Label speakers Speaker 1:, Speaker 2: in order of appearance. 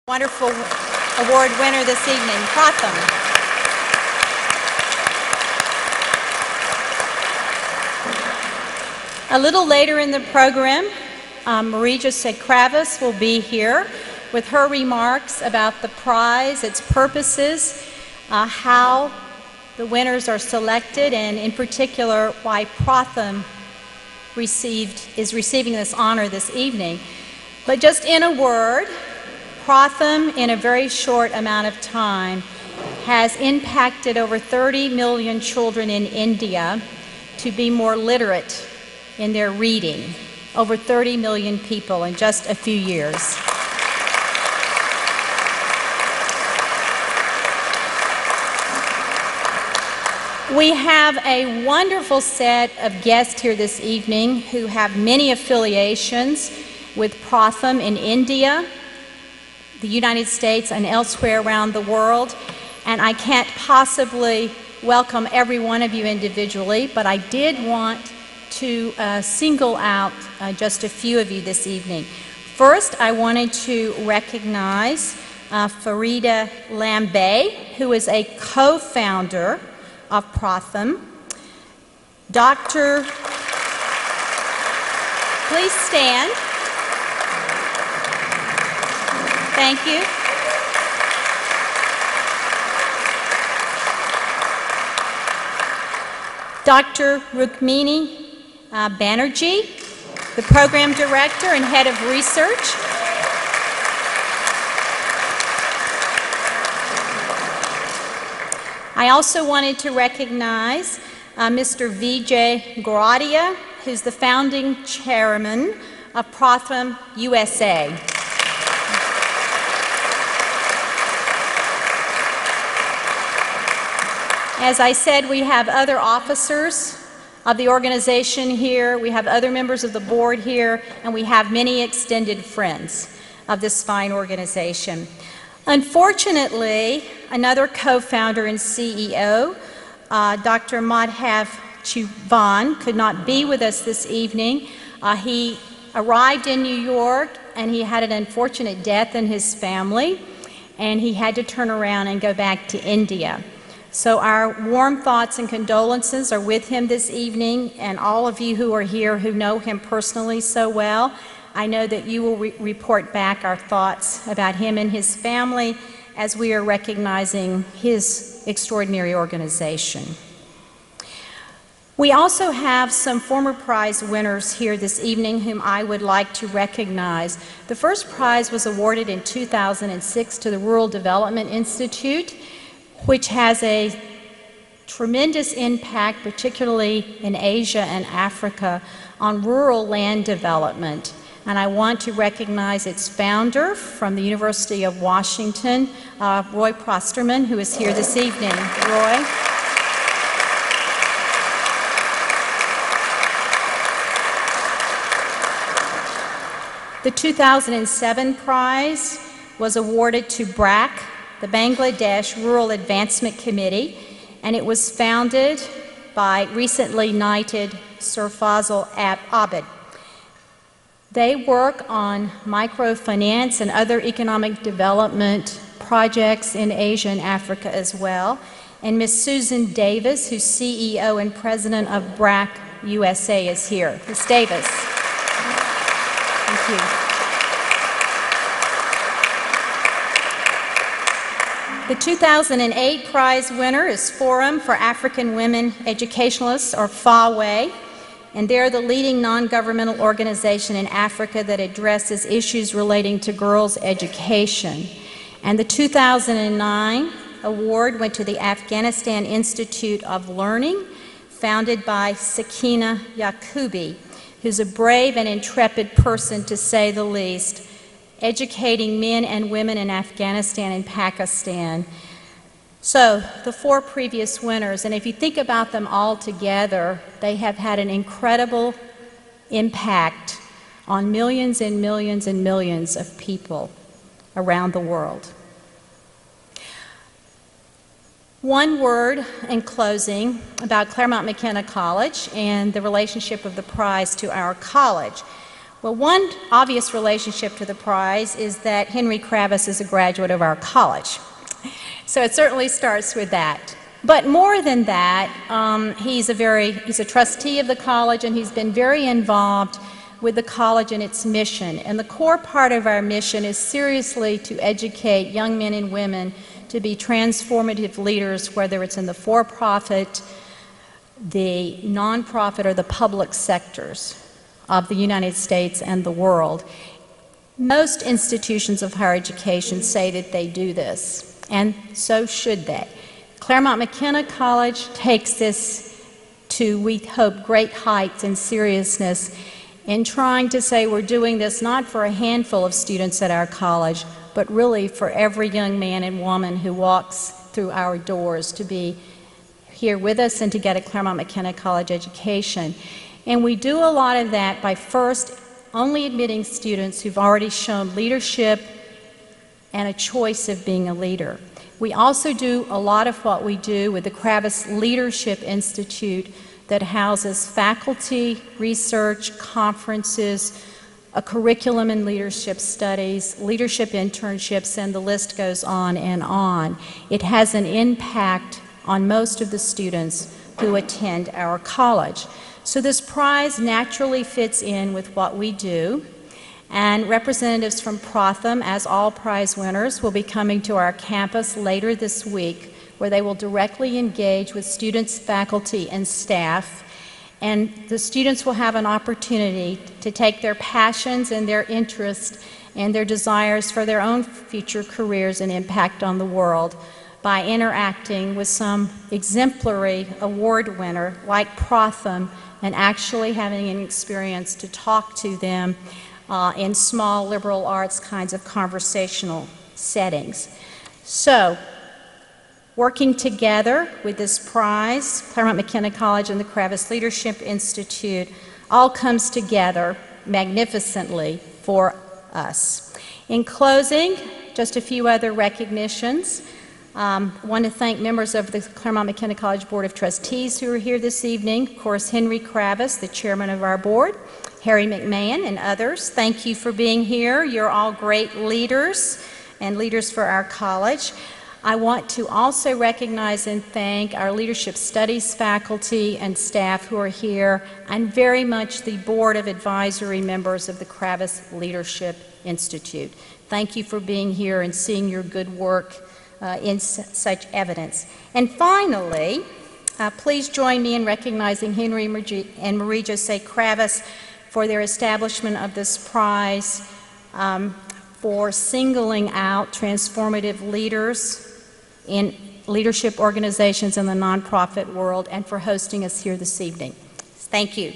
Speaker 1: Wonderful award winner this evening, Pratham. A little later in the program, Marie just said Kravis will be here with her remarks about the prize, its purposes, how the winners are selected, and in particular why Pratham is receiving this honor this evening. But just in a word, Pratham, in a very short amount of time, has impacted over 30 million children in India to be more literate in their reading. Over 30 million people in just a few years. We have a wonderful set of guests here this evening who have many affiliations with Pratham in India, the United States, and elsewhere around the world. And I can't possibly welcome every one of you individually, but I did want to single out just a few of you this evening. First, I wanted to recognize Farida Lambe, who is a co-founder of Pratham. Please stand. Thank you. Dr. Rukmini Banerjee, the Program Director and Head of Research. I also wanted to recognize Mr. Vijay Goradia, who's the founding chairman of Pratham USA. As I said, we have other officers of the organization here, we have other members of the board here, and we have many extended friends of this fine organization. Unfortunately, another co-founder and CEO, Dr. Madhav Chuvan, could not be with us this evening. He arrived in New York and he had an unfortunate death in his family, and he had to turn around and go back to India. So our warm thoughts and condolences are with him this evening, and all of you who are here who know him personally so well, I know that you will report back our thoughts about him and his family as we are recognizing his extraordinary organization. We also have some former prize winners here this evening whom I would like to recognize. The first prize was awarded in 2006 to the Rural Development Institute, which has a tremendous impact, particularly in Asia and Africa, on rural land development. And I want to recognize its founder from the University of Washington, Roy Prosterman, who is here this evening. Roy. The 2007 prize was awarded to BRAC, the Bangladesh Rural Advancement Committee, and it was founded by recently knighted Sir Fazl Abid. They work on microfinance and other economic development projects in Asia and Africa as well. And Ms. Susan Davis, who's CEO and President of BRAC USA, is here. Ms. Davis. Thank you. The 2008 prize winner is Forum for African Women Educationalists, or FAWE, and they're the leading non-governmental organization in Africa that addresses issues relating to girls' education. And the 2009 award went to the Afghanistan Institute of Learning, founded by Sakina Yaqubi, who's a brave and intrepid person, to say the least, educating men and women in Afghanistan and Pakistan. So, the four previous winners, and if you think about them all together, they have had an incredible impact on millions and millions and millions of people around the world. One word in closing about Claremont McKenna College and the relationship of the prize to our college. Well, one obvious relationship to the prize is that Henry Kravis is a graduate of our college. So it certainly starts with that. But more than that, he's a trustee of the college, and he's been very involved with the college and its mission. And the core part of our mission is seriously to educate young men and women to be transformative leaders, whether it's in the for-profit, the nonprofit, or the public sectors of the United States and the world. Most institutions of higher education say that they do this, and so should they. Claremont McKenna College takes this to, we hope, great heights and seriousness in trying to say we're doing this not for a handful of students at our college, but really for every young man and woman who walks through our doors to be here with us and to get a Claremont McKenna College education. And we do a lot of that by first only admitting students who've already shown leadership and a choice of being a leader. We also do a lot of what we do with the Kravis Leadership Institute that houses faculty, research, conferences, a curriculum in leadership studies, leadership internships, and the list goes on and on. It has an impact on most of the students who attend our college. So this prize naturally fits in with what we do, and representatives from Pratham, as all prize winners, will be coming to our campus later this week, where they will directly engage with students, faculty, and staff. And the students will have an opportunity to take their passions and their interests and their desires for their own future careers and impact on the world by interacting with some exemplary award winner like Pratham and actually having an experience to talk to them in small liberal arts kinds of conversational settings. So, working together with this prize, Claremont McKenna College and the Kravis Leadership Institute all comes together magnificently for us. In closing, just a few other recognitions. I want to thank members of the Claremont McKenna College Board of Trustees who are here this evening. Of course, Henry Kravis, the chairman of our board, Harry McMahon, and others. Thank you for being here. You're all great leaders and leaders for our college. I want to also recognize and thank our leadership studies faculty and staff who are here, and very much the board of advisory members of the Kravis Leadership Institute. Thank you for being here and seeing your good work in such evidence. And finally, please join me in recognizing Henry and Marie-Jose Kravis for their establishment of this prize, for singling out transformative leaders in leadership organizations in the nonprofit world, and for hosting us here this evening. Thank you.